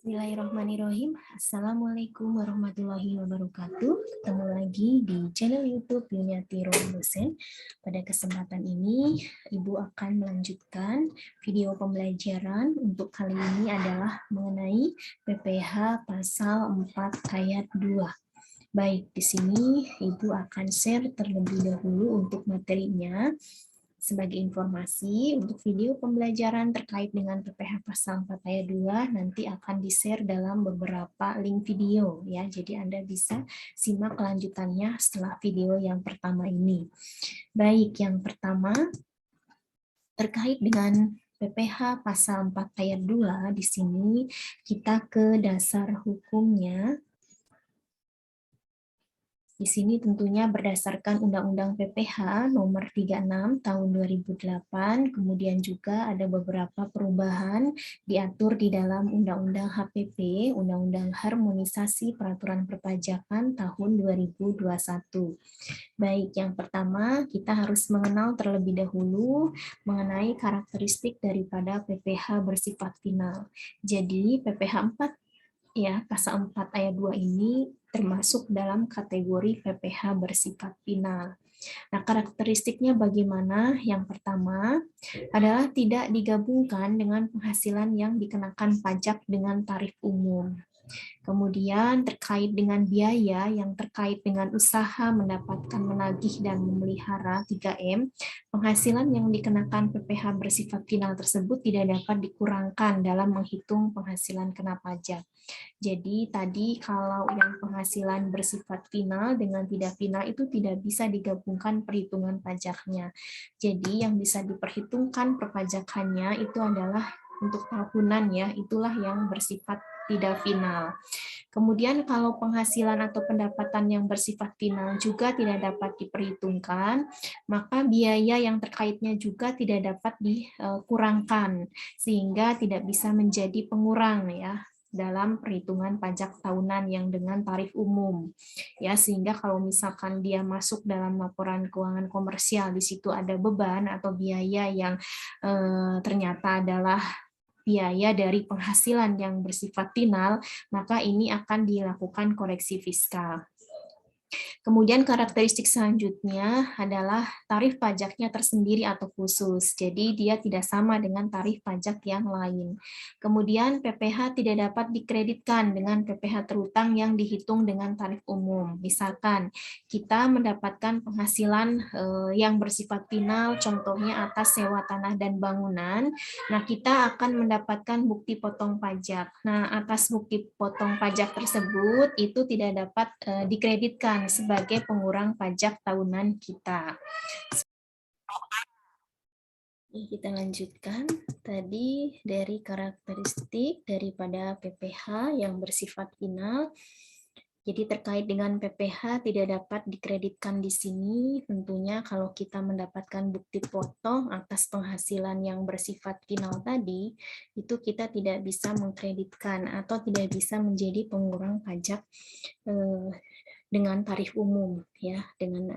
Bismillahirrahmanirrahim. Assalamualaikum warahmatullahi wabarakatuh. Ketemu lagi di channel YouTube Yuniati Dosen. Pada kesempatan ini, Ibu akan melanjutkan video pembelajaran untuk kali ini adalah mengenai PPH pasal 4 ayat 2. Baik, di sini Ibu akan share terlebih dahulu untuk materinya. Sebagai informasi, untuk video pembelajaran terkait dengan PPH pasal 4 ayat 2 nanti akan di-share dalam beberapa link video ya. Jadi Anda bisa simak kelanjutannya setelah video yang pertama ini. Baik, yang pertama terkait dengan PPH pasal 4 ayat 2 di sini kita ke dasar hukumnya. Di sini tentunya berdasarkan Undang-Undang PPH nomor 36 tahun 2008, kemudian juga ada beberapa perubahan diatur di dalam Undang-Undang HPP, Undang-Undang Harmonisasi Peraturan Perpajakan tahun 2021. Baik, yang pertama kita harus mengenal terlebih dahulu mengenai karakteristik daripada PPH bersifat final. Jadi PPH 4 ya, pasal 4 ayat 2 ini termasuk dalam kategori PPH bersifat final. Nah, karakteristiknya bagaimana? Yang pertama adalah tidak digabungkan dengan penghasilan yang dikenakan pajak dengan tarif umum. Kemudian terkait dengan biaya yang terkait dengan usaha mendapatkan, menagih, dan memelihara 3M, penghasilan yang dikenakan PPH bersifat final tersebut tidak dapat dikurangkan dalam menghitung penghasilan kena pajak. Jadi tadi kalau yang penghasilan bersifat final dengan tidak final itu tidak bisa digabungkan perhitungan pajaknya. Jadi yang bisa diperhitungkan perpajakannya itu adalah untuk tahunan ya, itulah yang bersifat tidak final. Kemudian kalau penghasilan atau pendapatan yang bersifat final juga tidak dapat diperhitungkan, maka biaya yang terkaitnya juga tidak dapat dikurangkan, sehingga tidak bisa menjadi pengurang ya dalam perhitungan pajak tahunan yang dengan tarif umum. Ya, sehingga kalau misalkan dia masuk dalam laporan keuangan komersial, di situ ada beban atau biaya yang ternyata adalah biaya dari penghasilan yang bersifat final, maka ini akan dilakukan koreksi fiskal. Kemudian karakteristik selanjutnya adalah tarif pajaknya tersendiri atau khusus. Jadi dia tidak sama dengan tarif pajak yang lain. Kemudian PPH tidak dapat dikreditkan dengan PPH terutang yang dihitung dengan tarif umum. Misalkan kita mendapatkan penghasilan yang bersifat final, contohnya atas sewa tanah dan bangunan. Nah, kita akan mendapatkan bukti potong pajak. Nah, atas bukti potong pajak tersebut itu tidak dapat dikreditkan sebagai pengurang pajak tahunan kita. Kita lanjutkan tadi dari karakteristik daripada PPH yang bersifat final. Jadi terkait dengan PPH tidak dapat dikreditkan di sini, tentunya kalau kita mendapatkan bukti potong atas penghasilan yang bersifat final tadi, itu kita tidak bisa mengkreditkan atau tidak bisa menjadi pengurang pajak dengan tarif umum ya, dengan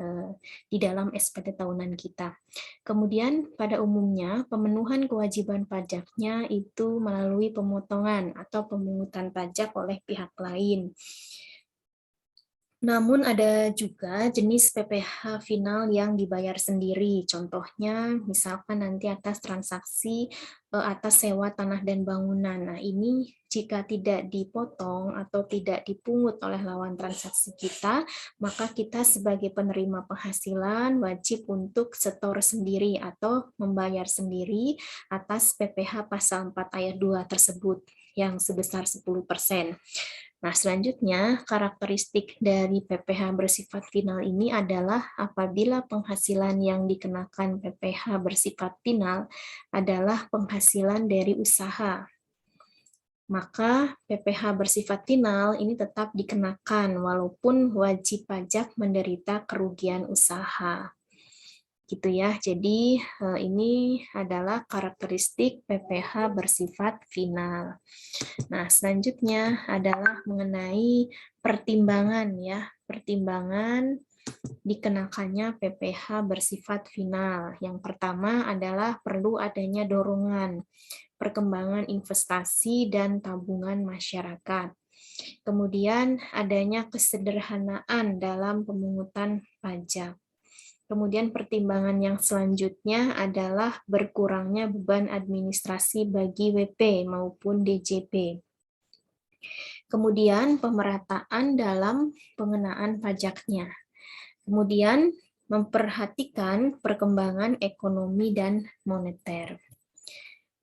di dalam SPT tahunan kita. Kemudian pada umumnya pemenuhan kewajiban pajaknya itu melalui pemotongan atau pemungutan pajak oleh pihak lain. Namun ada juga jenis PPH final yang dibayar sendiri. Contohnya misalkan nanti atas transaksi atas sewa tanah dan bangunan. Nah, ini jika tidak dipotong atau tidak dipungut oleh lawan transaksi kita, maka kita sebagai penerima penghasilan wajib untuk setor sendiri atau membayar sendiri atas PPH pasal 4 ayat 2 tersebut yang sebesar 10%. Nah, selanjutnya karakteristik dari PPH bersifat final ini adalah apabila penghasilan yang dikenakan PPH bersifat final adalah penghasilan dari usaha. Maka PPH bersifat final ini tetap dikenakan walaupun wajib pajak menderita kerugian usaha. Gitu ya. Jadi ini adalah karakteristik PPH bersifat final. Nah, selanjutnya adalah mengenai pertimbangan ya, pertimbangan dikenakannya PPh bersifat final. Yang pertama adalah perlu adanya dorongan perkembangan investasi dan tabungan masyarakat. Kemudian adanya kesederhanaan dalam pemungutan pajak. Kemudian pertimbangan yang selanjutnya adalah berkurangnya beban administrasi bagi WP maupun DJP. Kemudian pemerataan dalam pengenaan pajaknya. Kemudian memperhatikan perkembangan ekonomi dan moneter.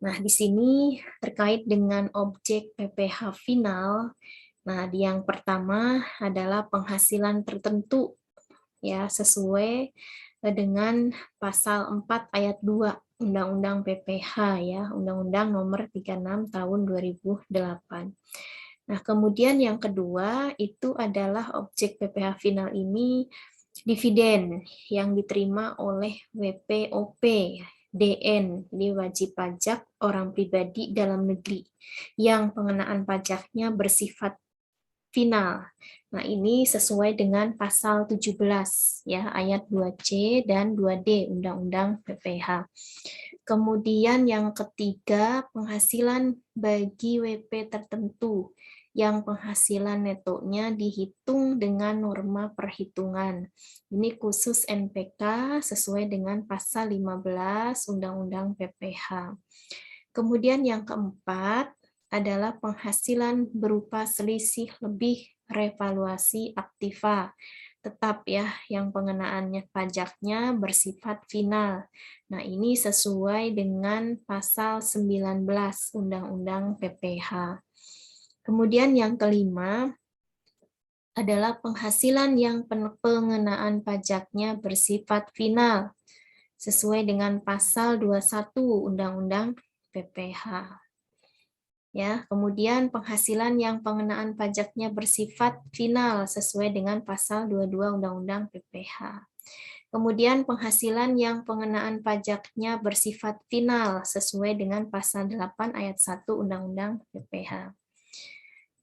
Nah, di sini terkait dengan objek PPh final. Nah, yang pertama adalah penghasilan tertentu ya sesuai dengan pasal 4 ayat 2 Undang-Undang PPh ya, Undang-Undang Nomor 36 Tahun 2008. Nah, kemudian yang kedua itu adalah objek PPh final ini dividen yang diterima oleh WPOP DN, jadi wajib pajak orang pribadi dalam negeri yang pengenaan pajaknya bersifat final. Nah, ini sesuai dengan pasal 17 ya, ayat 2C dan 2D Undang-Undang PPh. Kemudian yang ketiga, penghasilan bagi WP tertentu yang penghasilan netonya dihitung dengan norma perhitungan. Ini khusus NPK sesuai dengan pasal 15 Undang-Undang PPh. Kemudian yang keempat adalah penghasilan berupa selisih lebih revaluasi aktiva. Tetap ya, yang pengenaannya pajaknya bersifat final. Nah, ini sesuai dengan pasal 19 Undang-Undang PPh. Kemudian yang kelima adalah penghasilan yang pengenaan pajaknya bersifat final sesuai dengan pasal 21 Undang-Undang PPh. Ya, kemudian penghasilan yang pengenaan pajaknya bersifat final sesuai dengan pasal 22 Undang-Undang PPh. Kemudian penghasilan yang pengenaan pajaknya bersifat final sesuai dengan pasal 8 ayat 1 Undang-Undang PPh.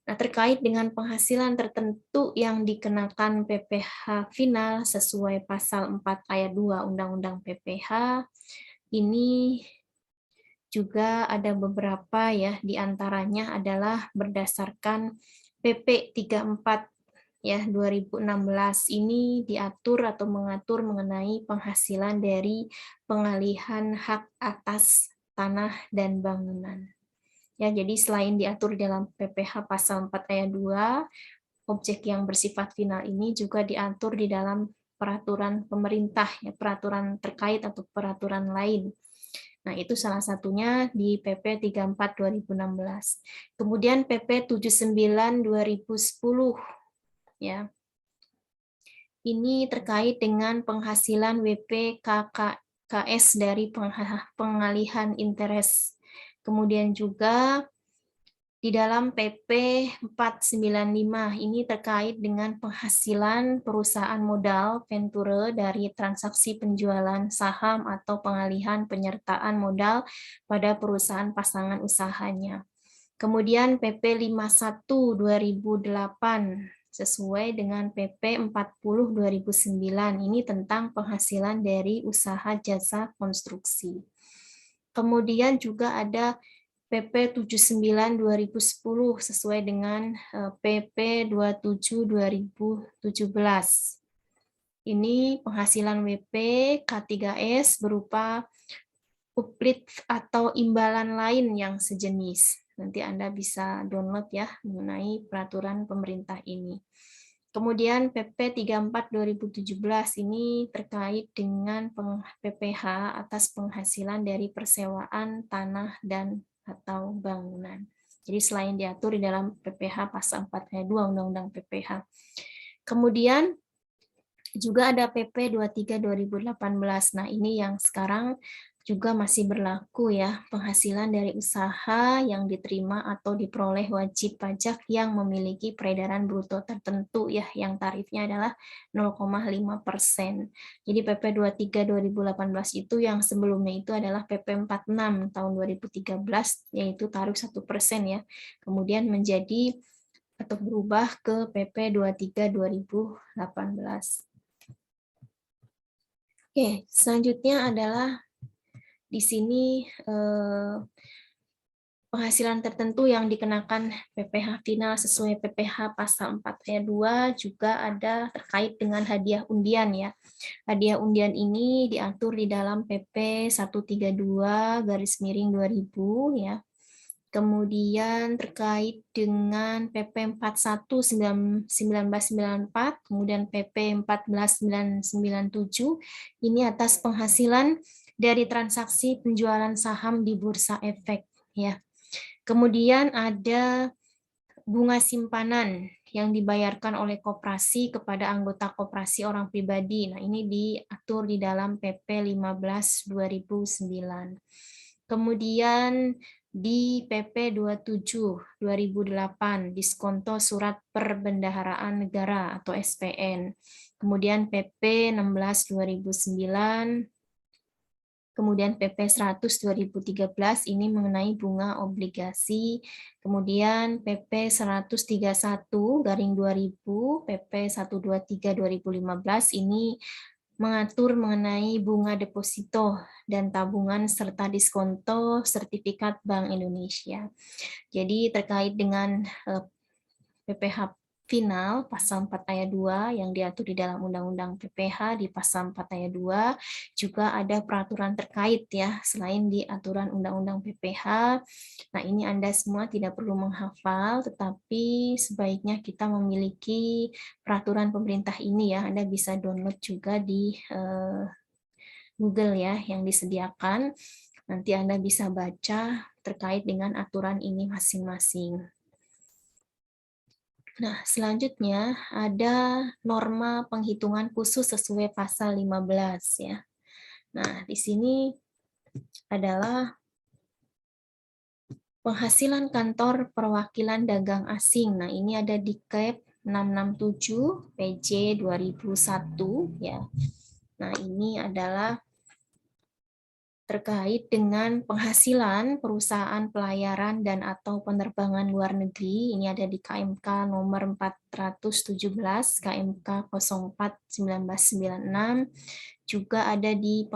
Nah, terkait dengan penghasilan tertentu yang dikenakan PPh final sesuai pasal 4 ayat 2 Undang-Undang PPh, ini juga ada beberapa ya, diantaranya adalah berdasarkan PP 34 ya 2016 ini diatur atau mengatur mengenai penghasilan dari pengalihan hak atas tanah dan bangunan. Ya, jadi selain diatur dalam PPh pasal 4 ayat 2, objek yang bersifat final ini juga diatur di dalam peraturan pemerintah ya, peraturan terkait atau peraturan lain. Nah, itu salah satunya di PP 34 2016. Kemudian PP 79 2010 ya. Ini terkait dengan penghasilan WP KKS dari pengalihan interest. Kemudian juga di dalam PP 495 ini terkait dengan penghasilan perusahaan modal venture dari transaksi penjualan saham atau pengalihan penyertaan modal pada perusahaan pasangan usahanya. Kemudian PP 51 2008 sesuai dengan PP 40 2009 ini tentang penghasilan dari usaha jasa konstruksi. Kemudian juga ada PP 79 2010 sesuai dengan PP 27 2017. Ini penghasilan WP K3S berupa uplit atau imbalan lain yang sejenis. Nanti Anda bisa download ya mengenai peraturan pemerintah ini. Kemudian PP 34 2017 ini terkait dengan PPh atas penghasilan dari persewaan tanah dan atau bangunan. Jadi selain diatur di dalam PPh pasal 4 ayat 2 Undang-Undang PPh. Kemudian juga ada PP 23 2018. Nah, ini yang sekarang juga masih berlaku ya, penghasilan dari usaha yang diterima atau diperoleh wajib pajak yang memiliki peredaran bruto tertentu ya, yang tarifnya adalah 0,5%. Jadi PP 23 2018 itu yang sebelumnya itu adalah PP 46 tahun 2013 yaitu tarif 1% ya. Kemudian menjadi atau berubah ke PP 23 2018. Oke, selanjutnya adalah di sini penghasilan tertentu yang dikenakan PPh final sesuai PPh pasal 4 ayat 2 juga ada terkait dengan hadiah undian ya. Hadiah undian ini diatur di dalam PP 132/2000 ya. Kemudian terkait dengan PP 41 1994, kemudian PP 14997 ini atas penghasilan dari transaksi penjualan saham di Bursa Efek ya. Kemudian ada bunga simpanan yang dibayarkan oleh koperasi kepada anggota koperasi orang pribadi. Nah, ini diatur di dalam PP 15/2009. Kemudian di PP 27/2008 diskonto surat perbendaharaan negara atau SPN. Kemudian PP 16/2009, kemudian PP 100/2013 ini mengenai bunga obligasi, kemudian PP 131/2000, PP 123/2015 ini mengatur mengenai bunga deposito dan tabungan serta diskonto sertifikat Bank Indonesia. Jadi terkait dengan PPh final pasal 4 ayat 2 yang diatur di dalam Undang-Undang PPh di pasal 4 ayat 2 juga ada peraturan terkait ya selain di aturan Undang-Undang PPh. Nah, ini Anda semua tidak perlu menghafal tetapi sebaiknya kita memiliki peraturan pemerintah ini ya. Anda bisa download juga di Google ya yang disediakan. Nanti Anda bisa baca terkait dengan aturan ini masing-masing. Nah, selanjutnya ada norma penghitungan khusus sesuai pasal 15 ya. Nah, di sini adalah penghasilan kantor perwakilan dagang asing. Nah, ini ada di KEP 667 PJ 2001 ya. Nah, ini adalah terkait dengan penghasilan perusahaan pelayaran dan atau penerbangan luar negeri. Ini ada di KMK nomor 417, KMK 04/1996. Juga ada di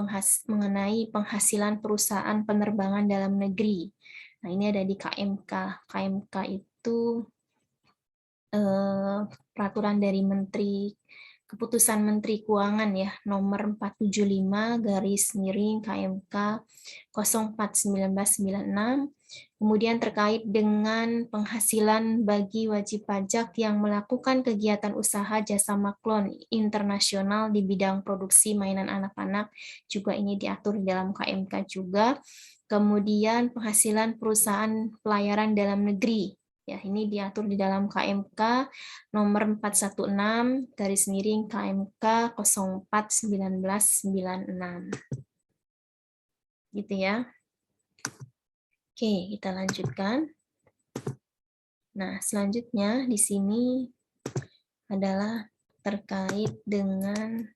mengenai penghasilan perusahaan penerbangan dalam negeri. Nah, ini ada di KMK. KMK itu peraturan dari Keputusan Menteri Keuangan ya, nomor 475 KMK 04/1996. Kemudian terkait dengan penghasilan bagi wajib pajak yang melakukan kegiatan usaha jasa maklon internasional di bidang produksi mainan anak-anak, juga ini diatur dalam KMK juga. Kemudian penghasilan perusahaan pelayaran dalam negeri, ya ini diatur di dalam KMK nomor 416 KMK 04/1996. Gitu ya. Oke, kita lanjutkan. Nah, selanjutnya di sini adalah terkait dengan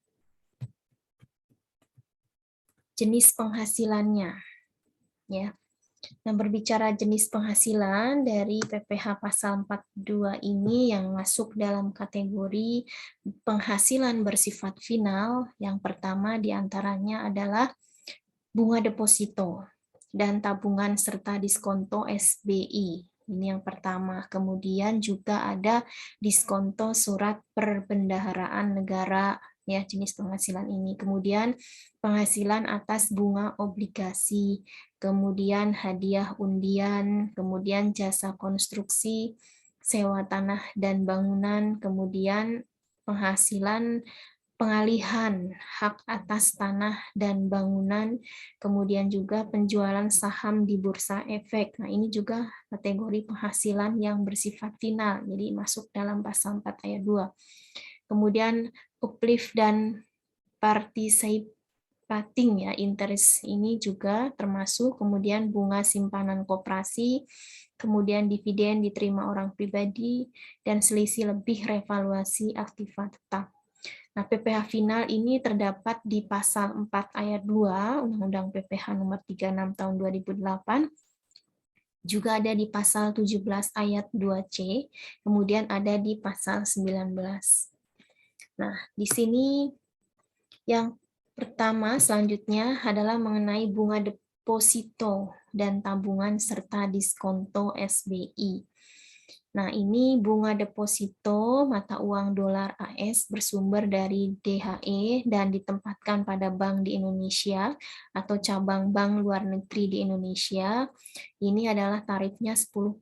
jenis penghasilannya. Ya. Nah, berbicara jenis penghasilan dari PPh pasal 42 ini yang masuk dalam kategori penghasilan bersifat final, yang pertama diantaranya adalah bunga deposito dan tabungan serta diskonto SBI. Ini yang pertama. Kemudian juga ada diskonto surat perbendaharaan negara, ya jenis penghasilan ini. Kemudian penghasilan atas bunga obligasi, kemudian hadiah undian, kemudian jasa konstruksi, sewa tanah dan bangunan, kemudian penghasilan pengalihan hak atas tanah dan bangunan, kemudian juga penjualan saham di Bursa Efek. Nah, ini juga kategori penghasilan yang bersifat final, jadi masuk dalam pasal 4 ayat 2. Kemudian uplift dan participating ya, interest ini juga termasuk, kemudian bunga simpanan koperasi, kemudian dividen diterima orang pribadi, dan selisih lebih revaluasi aktiva tetap. Nah, PPh final ini terdapat di pasal 4 ayat 2 Undang-Undang PPh nomor 36 tahun 2008. Juga ada di pasal 17 ayat 2C, kemudian ada di pasal 19. Nah, di sini yang Pertama, selanjutnya adalah mengenai bunga deposito dan tabungan serta diskonto SBI. Nah, ini bunga deposito mata uang dolar AS bersumber dari DHE dan ditempatkan pada bank di Indonesia atau cabang bank luar negeri di Indonesia. Ini adalah tarifnya 10%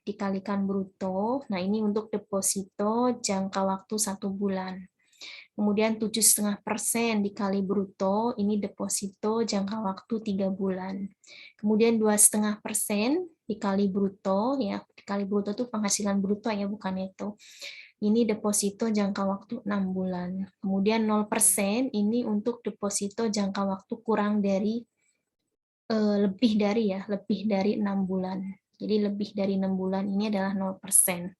dikalikan bruto. Nah, ini untuk deposito jangka waktu 1 bulan. Kemudian 7,5% dikali bruto, ini deposito jangka waktu 3 bulan. Kemudian 2,5% dikali bruto, ya dikali bruto itu penghasilan bruto ya, bukan itu. Ini deposito jangka waktu 6 bulan. Kemudian 0% ini untuk deposito jangka waktu kurang dari lebih dari 6 bulan. Jadi lebih dari 6 bulan ini adalah 0%.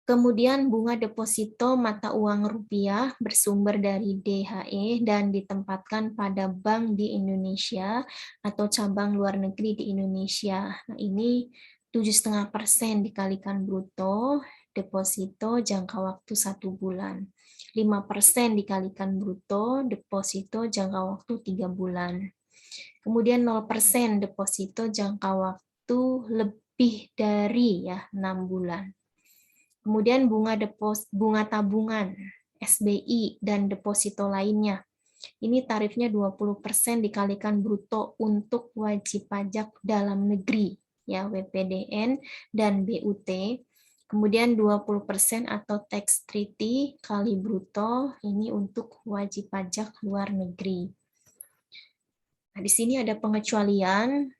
Kemudian bunga deposito mata uang rupiah bersumber dari DHE dan ditempatkan pada bank di Indonesia atau cabang luar negeri di Indonesia. Nah, ini 7,5% dikalikan bruto, deposito jangka waktu 1 bulan. 5% dikalikan bruto, deposito jangka waktu 3 bulan. Kemudian 0% deposito jangka waktu lebih dari 6 bulan. Kemudian bunga tabungan, SBI, dan deposito lainnya. Ini tarifnya 20% dikalikan bruto untuk wajib pajak dalam negeri, ya WPDN dan BUT. Kemudian 20% atau tax treaty kali bruto, ini untuk wajib pajak luar negeri. Nah, di sini ada pengecualian,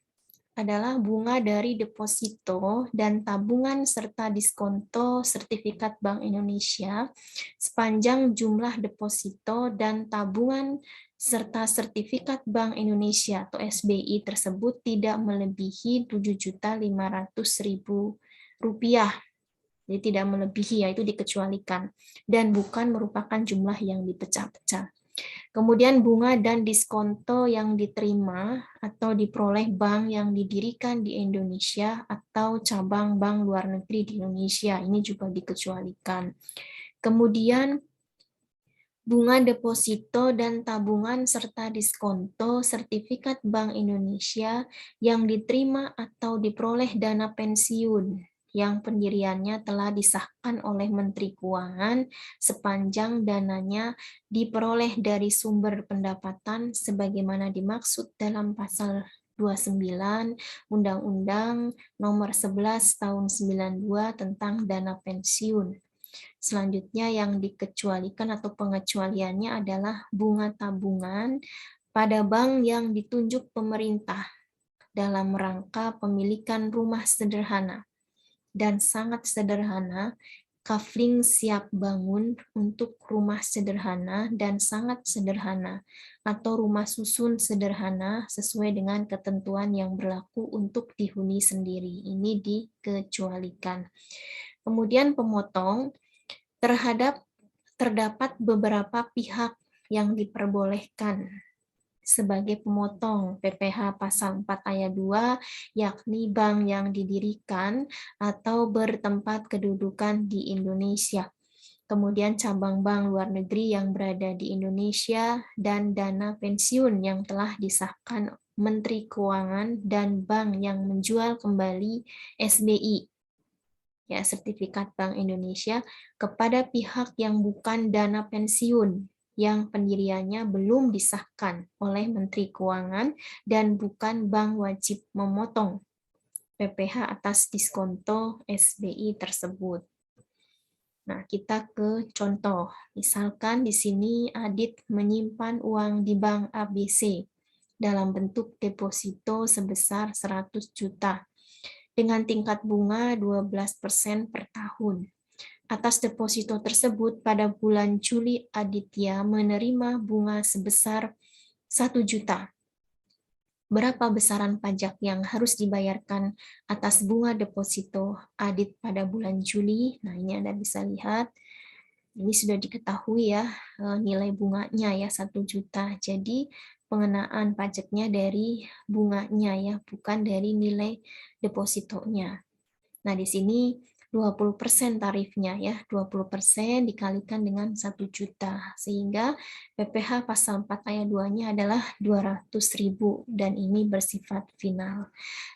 adalah bunga dari deposito dan tabungan serta diskonto sertifikat Bank Indonesia sepanjang jumlah deposito dan tabungan serta sertifikat Bank Indonesia atau SBI tersebut tidak melebihi Rp7.500.000. Jadi tidak melebihi, yaitu dikecualikan dan bukan merupakan jumlah yang dipecah-pecah. Kemudian bunga dan diskonto yang diterima atau diperoleh bank yang didirikan di Indonesia atau cabang bank luar negeri di Indonesia, ini juga dikecualikan. Kemudian bunga deposito dan tabungan serta diskonto sertifikat Bank Indonesia yang diterima atau diperoleh dana pensiun yang pendiriannya telah disahkan oleh Menteri Keuangan sepanjang dananya diperoleh dari sumber pendapatan sebagaimana dimaksud dalam pasal 29 Undang-Undang Nomor 11 Tahun 92 tentang dana pensiun. Selanjutnya yang dikecualikan atau pengecualiannya adalah bunga tabungan pada bank yang ditunjuk pemerintah dalam rangka pemilikan rumah sederhana dan sangat sederhana, kafling siap bangun untuk rumah sederhana dan sangat sederhana, atau rumah susun sederhana sesuai dengan ketentuan yang berlaku untuk dihuni sendiri. Ini dikecualikan. Kemudian pemotong terdapat beberapa pihak yang diperbolehkan sebagai pemotong PPh pasal 4 ayat 2, yakni bank yang didirikan atau bertempat kedudukan di Indonesia. Kemudian cabang bank luar negeri yang berada di Indonesia dan dana pensiun yang telah disahkan Menteri Keuangan dan bank yang menjual kembali SBI, ya sertifikat Bank Indonesia, kepada pihak yang bukan dana pensiun yang pendiriannya belum disahkan oleh Menteri Keuangan dan bukan bank wajib memotong PPh atas diskonto SBI tersebut. Nah, kita ke contoh. Misalkan di sini Adit menyimpan uang di bank ABC dalam bentuk deposito sebesar 100 juta dengan tingkat bunga 12% per tahun. Atas deposito tersebut, pada bulan Juli Aditya menerima bunga sebesar 1 juta. Berapa besaran pajak yang harus dibayarkan atas bunga deposito Adit pada bulan Juli? Nah, ini Anda bisa lihat. Ini sudah diketahui ya nilai bunganya ya 1 juta. Jadi pengenaan pajaknya dari bunganya ya, bukan dari nilai depositonya. Nah, di sini 20% tarifnya ya, 20% dikalikan dengan 1 juta, sehingga PPh pasal 4 ayat 2-nya adalah 200.000 dan ini bersifat final.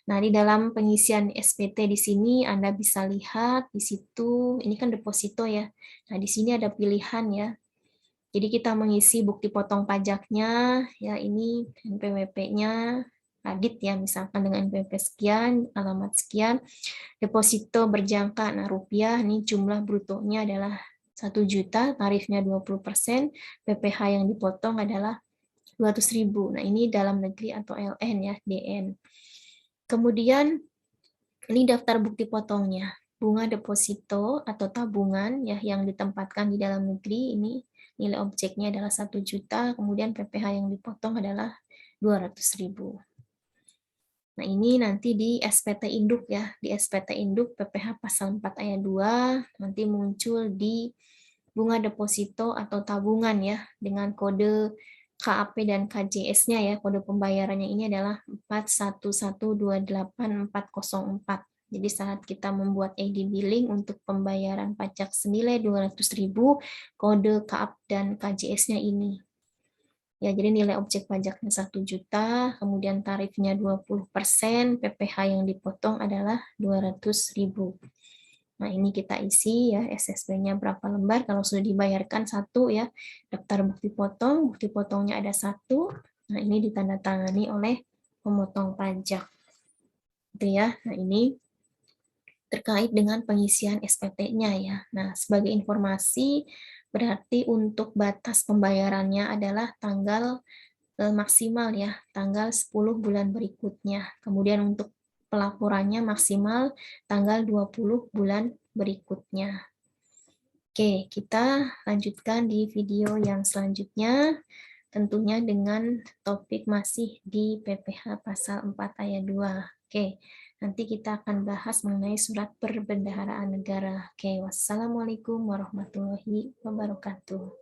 Nah, di dalam pengisian SPT di sini Anda bisa lihat di situ, ini kan deposito ya. Nah, di sini ada pilihan ya. Jadi kita mengisi bukti potong pajaknya, ya ini NPWP-nya, adit ya, misalkan dengan NPWP sekian, alamat sekian, deposito berjangka, nah rupiah, ini jumlah brutonya adalah 1 juta, tarifnya 20%, PPh yang dipotong adalah 200.000. Nah ini dalam negeri atau LN ya, DN. Kemudian ini daftar bukti potongnya. Bunga deposito atau tabungan ya yang ditempatkan di dalam negeri, ini nilai objeknya adalah 1 juta, kemudian PPh yang dipotong adalah 200.000. Nah, ini nanti di SPT Induk ya. Di SPT Induk PPh pasal 4 ayat 2 nanti muncul di bunga deposito atau tabungan ya dengan kode KAP dan KJS-nya ya. Kode pembayarannya ini adalah 41128404. Jadi saat kita membuat ID billing untuk pembayaran pajak senilai 200.000, kode KAP dan KJS-nya ini. Ya, jadi nilai objek pajaknya 1 juta, kemudian tarifnya 20%, PPh yang dipotong adalah 200.000. Nah, ini kita isi ya, SSB-nya berapa lembar, kalau sudah dibayarkan 1 ya, daftar bukti potongnya ada 1, nah ini ditandatangani oleh pemotong pajak. Gitu ya, nah ini terkait dengan pengisian SPT-nya ya. Nah, sebagai informasi, berarti untuk batas pembayarannya adalah tanggal maksimal ya, tanggal 10 bulan berikutnya. Kemudian untuk pelaporannya maksimal tanggal 20 bulan berikutnya. Oke, kita lanjutkan di video yang selanjutnya, tentunya dengan topik masih di PPh pasal 4 ayat 2. Oke, nanti kita akan bahas mengenai surat perbendaharaan negara. Oke, wassalamualaikum warahmatullahi wabarakatuh.